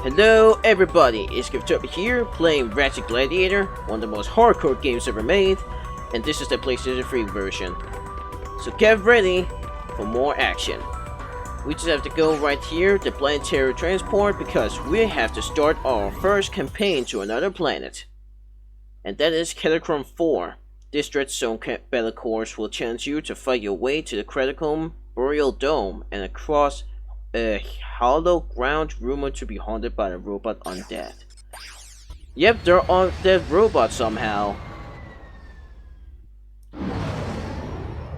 Hello everybody, it's Gladiator here, playing Ratchet Gladiator, one of the most hardcore games ever made, and this is the PlayStation 3 version. So get ready for more action. We just have to go right here, the planetary transport, because we have to start our first campaign to another planet. And that is Catacrom IV. This Dread Zone battle course will challenge you to fight your way to the Catacrom Burial Dome and across a hollow ground rumored to be haunted by the robot undead. Yep, they're undead robots somehow.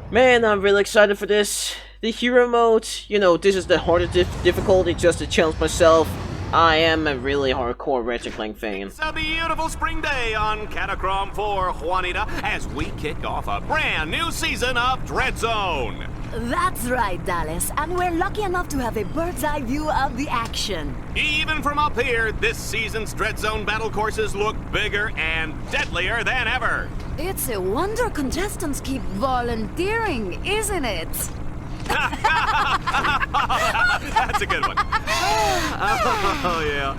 Man, I'm really excited for this. The hero mode, you know, this is the hardest difficulty just to challenge myself. I am a really hardcore Ratchet Clank fan. It's a beautiful spring day on Catacrom IV, Juanita, as we kick off a brand new season of Dread Zone. That's right, Dallas, and we're lucky enough to have a bird's eye view of the action. Even from up here, this season's Dread Zone battle courses look bigger and deadlier than ever. It's a wonder contestants keep volunteering, isn't it? That's a good one. Oh, yeah.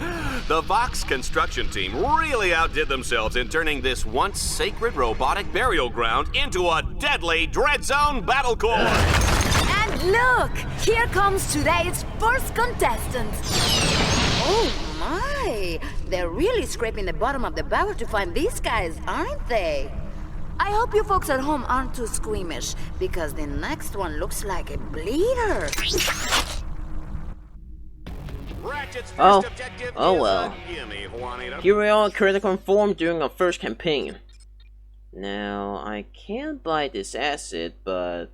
The Vox construction team really outdid themselves in turning this once sacred robotic burial ground into a deadly Dread Zone battle course. And look, here comes today's first contestant. Oh my, they're really scraping the bottom of the barrel to find these guys, aren't they? I hope you folks at home aren't too squeamish, because the next one looks like a bleeder. Oh well. Here we are, Catacrom IV, doing our first campaign. Now, I can buy this asset, but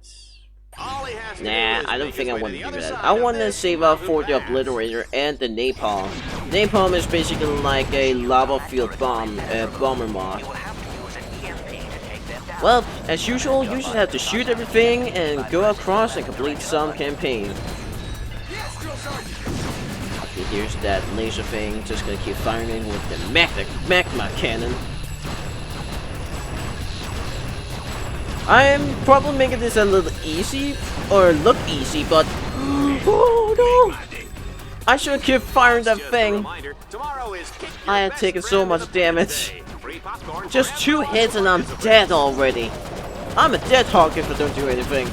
nah, I don't think I want to do that. I want to save up for the Obliterator and the Napalm. Napalm is basically like a lava field bomber mod. Well, as usual, you just have to shoot everything and go across and complete some campaign. Okay, here's that laser thing. Just gonna keep firing with the magma cannon. I'm probably making this a little easy, or look easy, but oh no! I should keep firing that thing. I had taken so much damage. Just 2 hits and I'm dead already. I'm a dead hog if I don't do anything.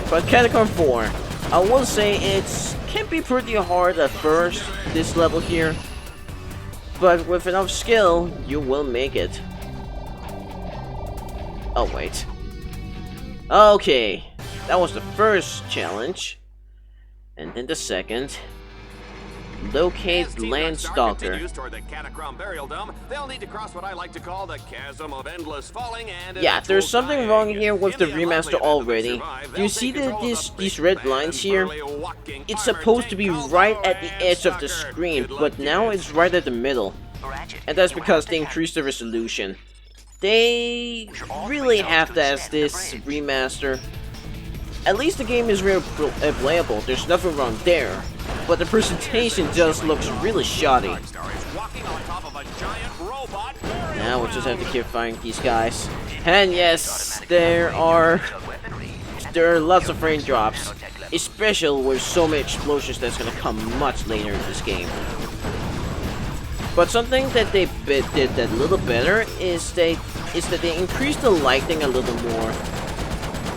But Catacrom IV, I will say it can be pretty hard at first, this level here. But with enough skill, you will make it. Oh wait. Okay, that was the first challenge. And then the second. Locate Landstalker. Yeah, there's something wrong here with the remaster already. Do you see these red lines here? It's supposed to be right at the edge of the screen, but now it's right at the middle. And that's because they increased the resolution. They really have to ask this remaster. At least the game is real playable, there's nothing wrong there. But the presentation just looks really shoddy. Now we just have to keep firing these guys. And yes, there are lots of frame drops. Especially with so many explosions that's gonna come much later in this game. But something that they did that a little better is that they increased the lighting a little more.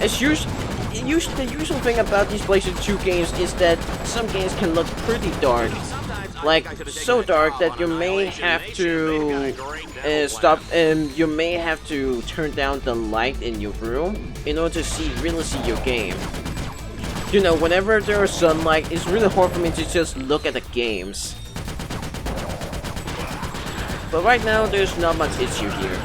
As usual. The usual thing about these PlayStation 2 games is that some games can look pretty dark. Like, so dark that you may have to you may have to turn down the light in your room in order to really see your game. You know, whenever there is sunlight, it's really hard for me to just look at the games. But right now, there's not much issue here.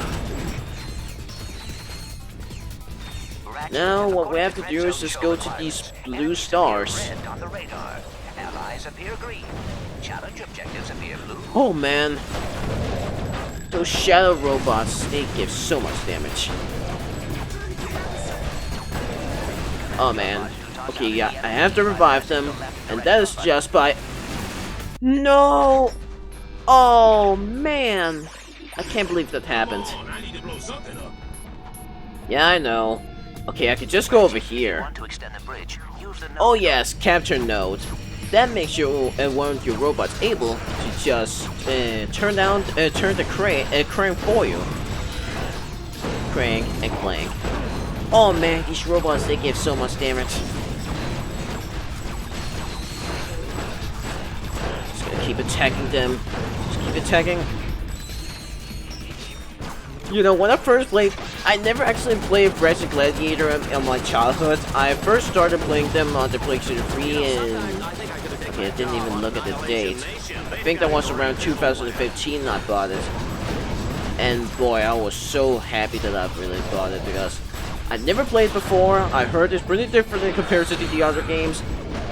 Now, what we have to do is just go to these blue stars. Oh man. Those shadow robots, they give so much damage. Oh man. Okay, yeah, I have to revive them. And that is just by... No! Oh man. I can't believe that happened. Yeah, I know. Okay, I could just go over here. Oh yes, capture node. that makes one of your robots able to just turn the crank for you. Crank and clank. Oh man, these robots, they give so much damage. Just gonna keep attacking them. Just keep attacking. You know, when I first played, I never actually played Ratchet Gladiator in my childhood. I first started playing them on the PlayStation 3 and... okay, I didn't even look at the date. I think that was around 2015 I bought it. And boy, I was so happy that I really bought it because I never played before. I heard it's pretty different in comparison to the other games.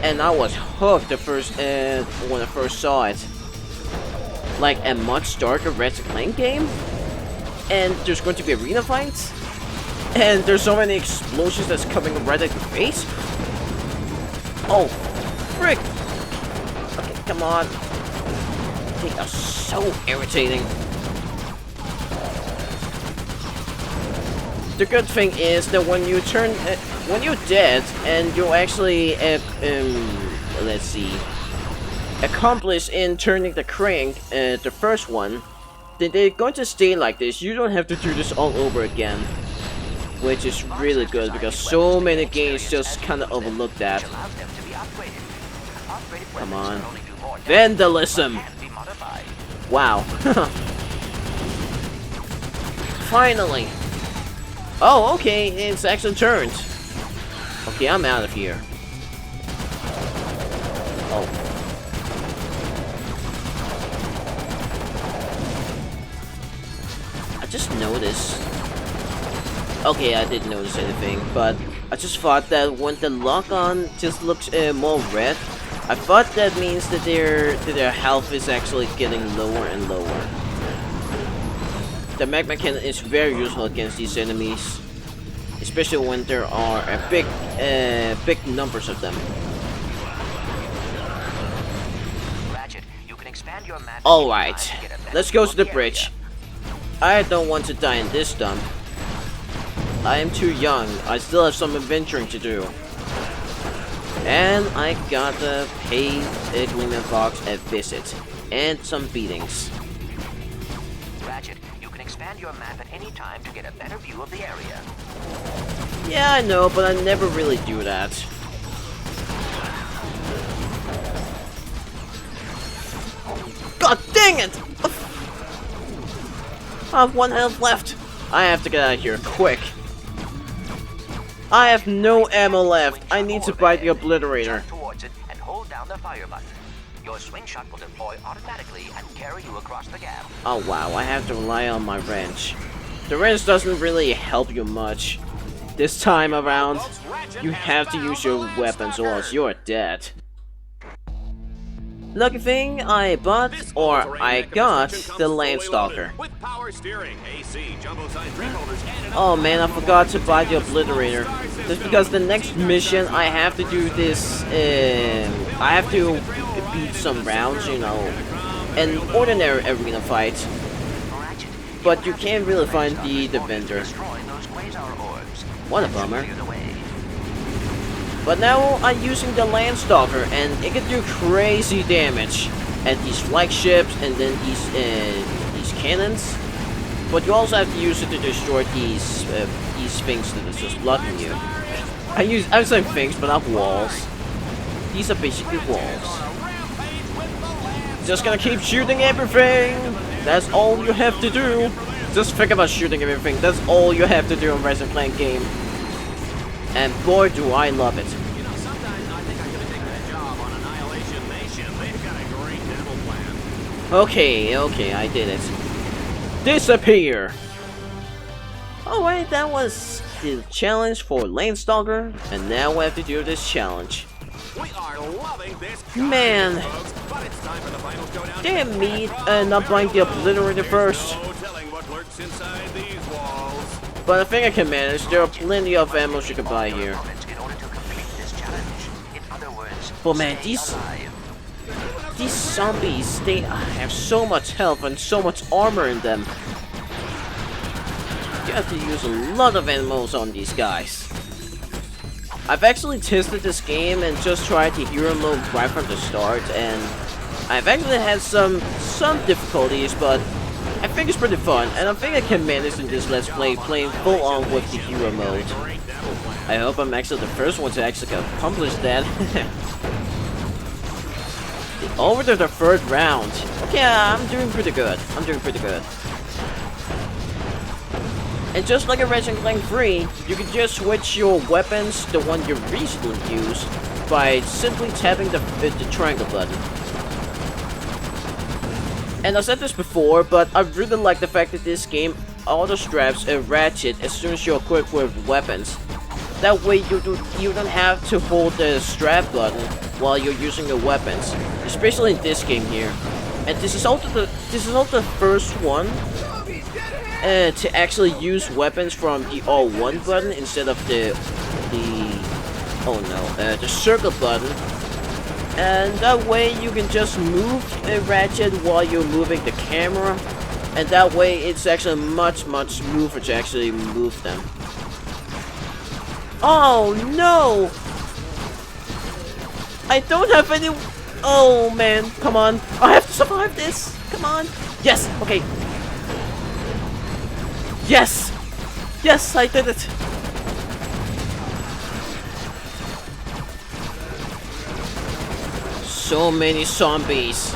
And I was hooked the first when I first saw it. Like a much darker Ratchet Clank game. And there's going to be arena fights. And there's so many explosions that's coming right at your face. Oh, frick! Okay, come on. They are so irritating. The good thing is that when you when you're dead and you actually, let's see, accomplish in turning the crank, the first one, then they're going to stay like this. You don't have to do this all over again, which is really good because so many games just kind of overlook that. Come on, vandalism! Wow. Finally. Oh, okay, it's actually turned. Okay, I'm out of here. Oh. I just noticed. Okay, I didn't notice anything, but I just thought that when the lock-on just looks more red, I thought that means that their health is actually getting lower and lower. The magma cannon is very useful against these enemies, especially when there are big numbers of them. Alright, let's go to the bridge. I don't want to die in this dump. I am too young, I still have some adventuring to do. And I gotta pay Gleeman Fox a visit, and some beatings. Ratchet, you can expand your map at any time to get a better view of the area. Yeah, I know, but I never really do that. God dang it! I have 1 health left. I have to get out of here, quick. I have no ammo left. I need to buy the obliterator. Towards it and hold down the fire button. Your swing shot will deploy automatically and carry you across the gap. Oh wow, I have to rely on my wrench. The wrench doesn't really help you much. This time around, you have to use your weapons or else you're dead. Lucky thing, I bought, or I got, the Landstalker. Oh man, I forgot to buy the Obliterator. Just because the next mission, I have to do this, I have to beat some rounds, you know, an ordinary arena fight. But you can't really find the vendor. What a bummer. But now I'm using the Landstalker, and it can do crazy damage at these flagships and then these cannons. But you also have to use it to destroy these things that are just blocking you. I'm saying things, but not walls. These are basically walls. Just gonna keep shooting everything. That's all you have to do. Just think about shooting everything. That's all you have to do in Ratchet Clank game. And boy, do I love it. You know, sometimes I think I'm gonna take that job on Annihilation Nation. They've got a great demo plan. Okay, I did it. Disappear! Alright, that was the challenge for Landstalker, and now we have to do this challenge. We are loving this Man, but it's time for the final showdown. damn me, not buying the Obliterator first. No telling what lurks inside these walls. But I think I can manage. There are plenty of ammo you can buy here. But man, these zombies, they have so much health and so much armor in them. You have to use a lot of ammo on these guys. I've actually tested this game and just tried the hero mode right from the start, and I've actually had some difficulties, but I think it's pretty fun, and I think I can manage in this Let's Play playing full on with the hero mode. I hope I'm actually the first one to actually accomplish that. Over to the third round. Okay, I'm doing pretty good. And just like in Ratchet & Clank 3, you can just switch your weapons, the one you recently used, by simply tapping the triangle button. And I said this before, but I really like the fact that this game auto-straps a Ratchet as soon as you're equipped with weapons. That way you don't have to hold the strap button while you're using your weapons, especially in this game here. And this is also the first one to actually use weapons from the R1 button instead of the circle button. And that way you can just move a Ratchet while you're moving the camera, and that way it's actually much smoother to actually move them. Oh no! I don't have any... Oh man, come on. I have to survive this! Come on! Yes! Okay. Yes! Yes, I did it! So many zombies.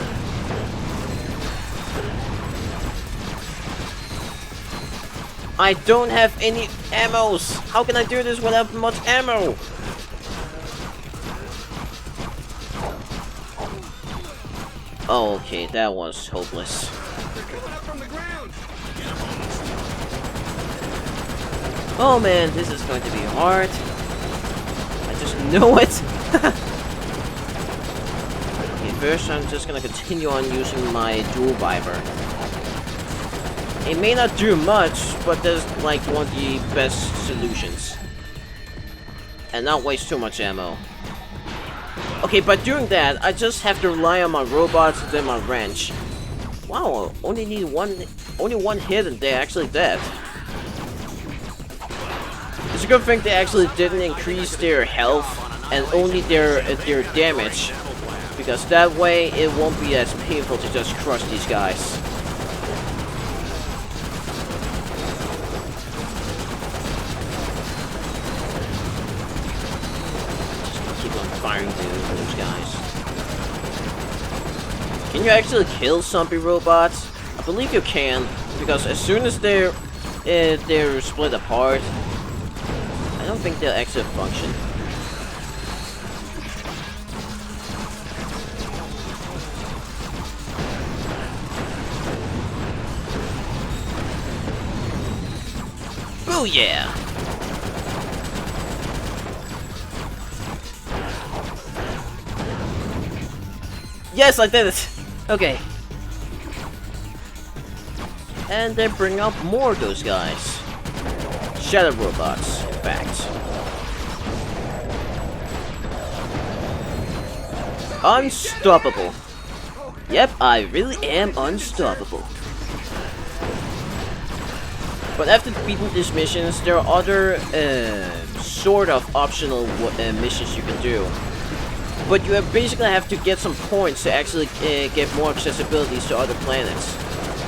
I don't have any ammos. How can I do this without much ammo? Oh, okay, that was hopeless. Oh man, this is going to be hard. I just know it. Okay, first I'm just gonna continue on using my dual viper. It may not do much, but that's like one of the best solutions. And not waste too much ammo. Okay, by doing that, I just have to rely on my robots and then my wrench. Wow, only one hit and they're actually dead. It's a good thing they actually didn't increase their health and only their damage, because that way it won't be as painful to just crush these guys. Firing those guys. Can you actually kill zombie robots? I believe you can, because as soon as they're split apart, I don't think they'll actually function. Booyah! Yes, I did it! Okay. And they bring up more of those guys. Shadow robots, in fact. Unstoppable. Yep, I really am unstoppable. But after beating these missions, there are other sort of optional missions you can do. But you basically have to get some points to actually get more accessibilities to other planets.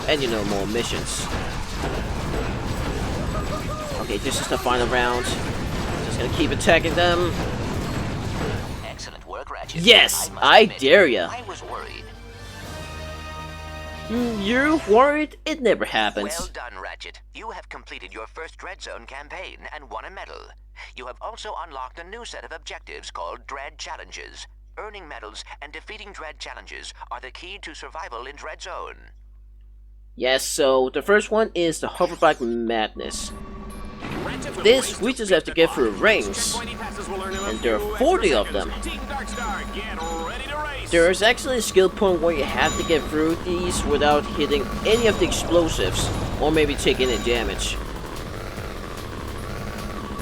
And, you know, more missions. Okay, this is the final round. Just gonna keep attacking them. Excellent work, Ratchet. Yes! I dare ya! I was worried. You're worried? It never happens. Well done, Ratchet. You have completed your first Dread Zone campaign and won a medal. You have also unlocked a new set of objectives called Dread Challenges. Earning medals and defeating Dread Challenges are the key to survival in Dread Zone. Yes, so the first one is the Hoverbike Madness. This, we just have to get through rings. And there are 40 of them. There is actually a skill point where you have to get through these without hitting any of the explosives, or maybe take any damage.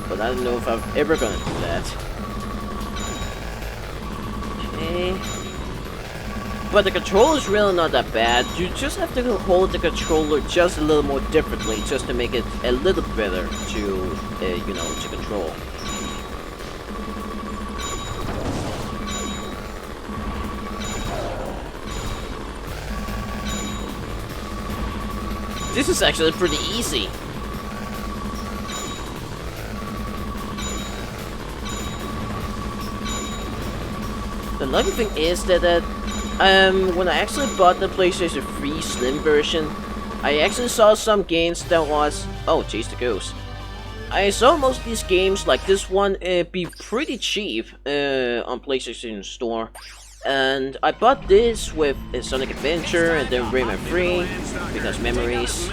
But I don't know if I'm ever gonna do that. Okay. But the controller is really not that bad. You just have to hold the controller just a little more differently, just to make it a little better to, you know, to control. This is actually pretty easy. The lucky thing is that when I actually bought the PlayStation 3 Slim version, I actually saw some games that was... Oh, chase the ghost. I saw most of these games, like this one, be pretty cheap on PlayStation Store. And I bought this with Sonic Adventure and then Rayman 3, because memories.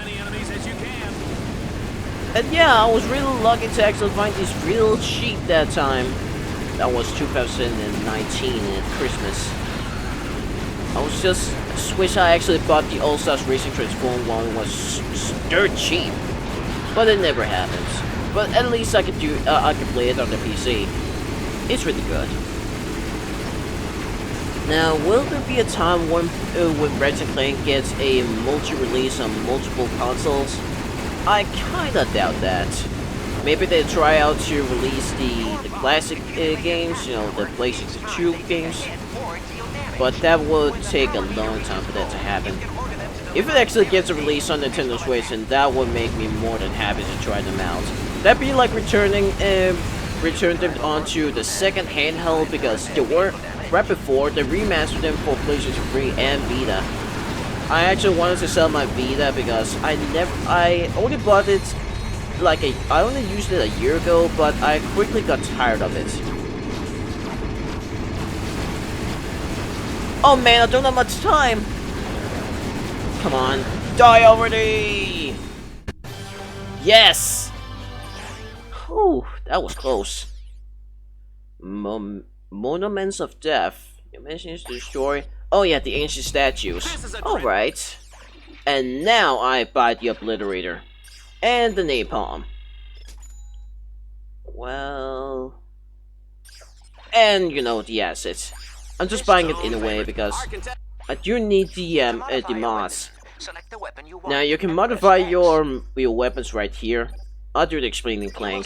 And yeah, I was really lucky to actually find these real cheap that time. That was 2019 at Christmas. I was just wish I actually bought the All Stars Racing Transform one. It was dirt cheap, but it never happens. But at least I could play it on the PC. It's really good. Now, will there be a time when Ratchet & Clank gets a multi-release on multiple consoles? I kinda doubt that. Maybe they try out to release the classic games, you know, the PlayStation 2 games. But that would take a long time for that to happen. If it actually gets a release on Nintendo Switch, then that would make me more than happy to try them out. That'd be like returning them onto the second handheld, because they were right before they remastered them for PlayStation 3 and Vita. I actually wanted to sell my Vita because I only bought it I only used it a year ago, but I quickly got tired of it. Oh man, I don't have much time! Come on, die already! Yes! Whew, that was close. Monuments of Death. You mentioned to destroy... Oh yeah, the ancient statues. Alright. And now I buy the Obliterator. And the Napalm. Well... And, you know, the assets. I'm just buying it in a way because I do need the mods. Now you can modify your weapons right here. I'll do the explaining plank.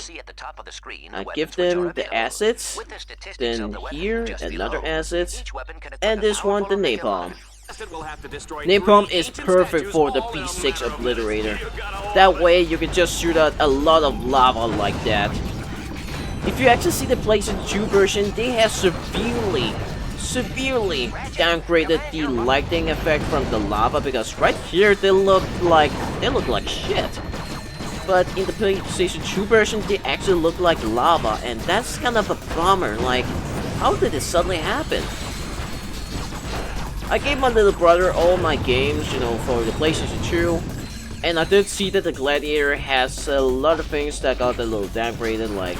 I give them the assets, then here another asset, and this one the napalm. Napalm is perfect for the P6 Obliterator. That way you can just shoot out a lot of lava like that. If you actually see the PlayStation 2 version, they have severely downgraded the lighting effect from the lava, because right here they look like shit. But in the PlayStation 2 version, they actually look like lava, and that's kind of a bummer. Like, how did it suddenly happen? I gave my little brother all my games, you know, for the PlayStation 2, and I did see that the Gladiator has a lot of things that got a little downgraded, like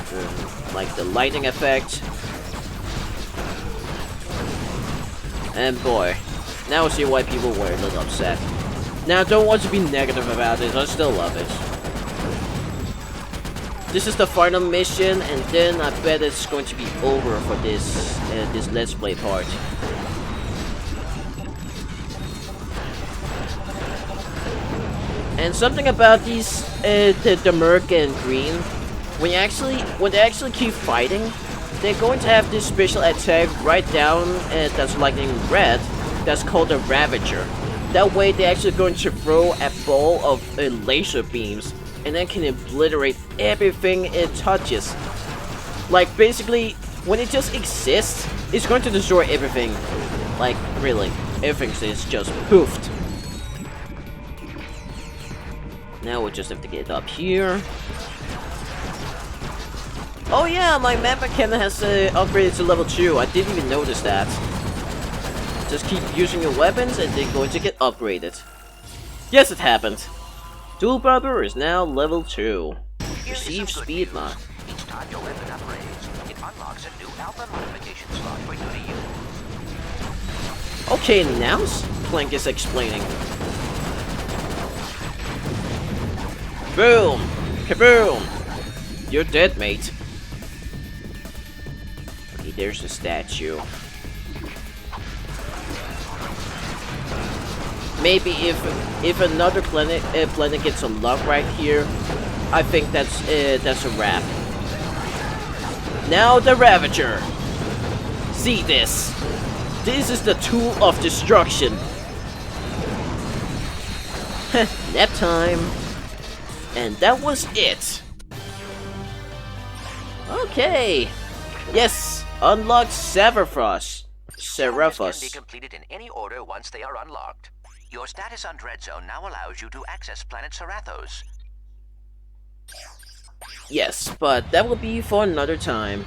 the lighting effect. And boy, now I see why people were a little upset. Now, I don't want to be negative about it, I still love it. This is the final mission, and then I bet it's going to be over for this Let's Play part. And something about these, the Merc and Green, when they actually keep fighting, they're going to have this special attack right down that's like in red, that's called the Ravager. That way they're actually going to throw a ball of laser beams, and then can obliterate everything it touches. Like, basically, when it just exists, it's going to destroy everything. Like, really, everything is just poofed. Now we just have to get up here. Oh yeah, my mapper cannon has upgraded to level 2. I didn't even notice that. Just keep using your weapons and they're going to get upgraded. Yes, it happened. Dual Barber is now level 2. Receive speed mod. Each time your weapon upgrades, it unlocks a new alpha modification slot for you to use. Okay, now Clank is explaining. Boom! Kaboom! You're dead, mate. Okay, there's the statue. Maybe if another planet gets some luck right here, I think that's a wrap. Now the Ravager. See this? This is the tool of destruction. Nap time. And that was it. Okay. Yes, unlocked Severfrost. Challenges can be Seraphos. completed in any order once they are unlocked. Your status on Dread Zone now allows you to access Planet Serathos. Yes, but that will be for another time.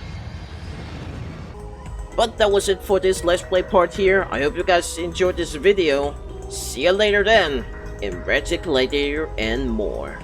But that was it for this Let's Play part here. I hope you guys enjoyed this video. See you later then, in Ratchet, Gladiator, and more.